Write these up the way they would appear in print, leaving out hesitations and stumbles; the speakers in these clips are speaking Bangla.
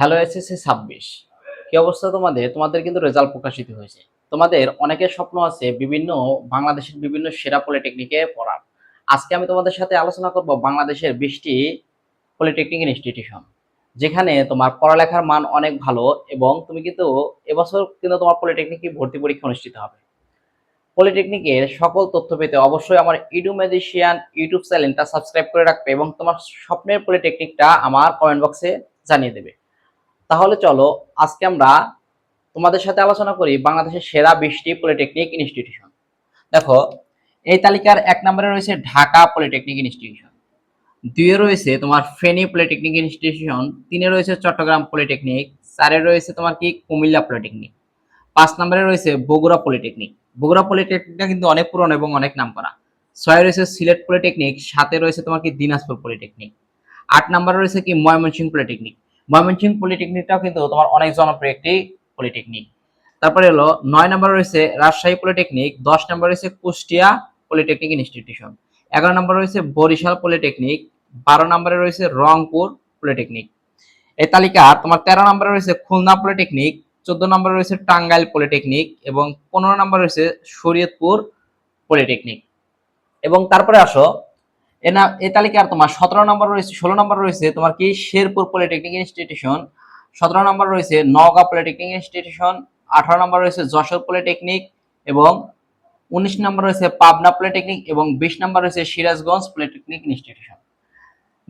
হ্যালো এসএসসি 26 কি অবস্থা তোমাদের? তোমাদের কিন্তু রেজাল্ট প্রকাশিত হয়েছে। তোমাদের অনেকের স্বপ্ন আছে বাংলাদেশের বিভিন্ন সেরা পলিটেকনিকে পড়ার। আজকে আমি তোমাদের সাথে আলোচনা করব বাংলাদেশের 20টি পলিটেকনিক ইনস্টিটিউশন, যেখানে তোমার পড়ালেখার মান অনেক ভালো এবং তুমি কিন্তু এবছর কিন্তু তোমার পলিটেকনিকে ভর্তি পরীক্ষা অনুষ্ঠিত হবে। পলিটেকনিকের সকল তথ্য পেতে অবশ্যই আমার ইডুম্যাজিশিয়ান ইউটিউব চ্যানেলটা সাবস্ক্রাইব করে রাখবে এবং তোমার স্বপ্নের পলিটেকনিকটা আমার কমেন্ট বক্সে জানিয়ে দেবে। তাহলে চলো আজকে আমরা তোমাদের সাথে আলোচনা করি বাংলাদেশের সেরা 20টি পলিটেকনিক ইনস্টিটিউশন। দেখো, এই তালিকার 1 নম্বরে রয়েছে ঢাকা পলিটেকনিক ইনস্টিটিউশন, 2 এ রয়েছে তোমার ফেনী পলিটেকনিক ইনস্টিটিউশন, 3 এ রয়েছে চট্টগ্রাম পলিটেকনিক, 4 এ রয়েছে তোমার কি কুমিল্লা পলিটেকনিক, 5 নম্বরে রয়েছে বগুড়া পলিটেকনিক। বগুড়া পলিটেকনিকটা কিন্তু অনেক পুরনো এবং অনেক নামকরা। 6 এ রয়েছে সিলেট পলিটেকনিক, 7 এ রয়েছে তোমার কি দিনাজপুর পলিটেকনিক, 8 নম্বরে রয়েছে কি ময়মনসিংহ পলিটেকনিক। ময়মনসিংহ পলিটেকনিকটাও কিন্তু তোমার অনেক জনপ্রিয় একটি পলিটেকনিক। তারপরে হলো 9 নম্বরে রয়েছে রাজশাহী পলিটেকনিক, 10 নম্বরে রয়েছে কুষ্টিয়া পলিটেকনিক ইনস্টিটিউশন, 11 নম্বরে রয়েছে বরিশাল পলিটেকনিক, 12 নম্বরে রয়েছে রংপুর পলিটেকনিক। এই তালিকার তোমার 13 নম্বরে রয়েছে খুলনা পলিটেকনিক, 14 নম্বরে রয়েছে টাঙ্গাইল পলিটেকনিক এবং 15 নম্বরে রয়েছে শরীয়তপুর পলিটেকনিক। এবং তারপরে আসো এই তালিকার তোমার 17 নম্বর রয়েছে, 16 নম্বর রয়েছে তোমার কি শেরপুর পলিটেকনিক ইনস্টিটিউশন, 17 নম্বর রয়েছে নওগাঁ পলিটেকনিক ইনস্টিটিউশন, 18 নম্বর রয়েছে যশোর পলিটেকনিক এবং 19 নম্বর রয়েছে পাবনা পলিটেকনিক এবং 20 নম্বর রয়েছে সিরাজগঞ্জ পলিটেকনিক ইনস্টিটিউশন।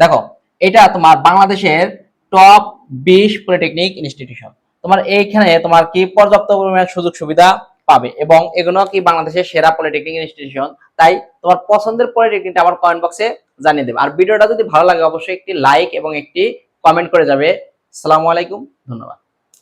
দেখো, এটা তোমার বাংলাদেশের টপ 20 পলিটেকনিক ইনস্টিটিউশন। তোমার এইখানে তোমার কি পর্যাপ্ত পরিমাণ সুযোগ সুবিধা পাবে এবং এগুলো কি বাংলাদেশের সেরা পলিটেকনিক ইনস্টিটিউশন। তাই তোমার পছন্দের পলিটেকনিকটা আমার কমেন্ট বক্সে জানিয়ে দেবে। আর ভিডিওটা যদি ভালো লাগে অবশ্যই একটি লাইক এবং একটি কমেন্ট করে যাবে। আসসালামু আলাইকুম, ধন্যবাদ।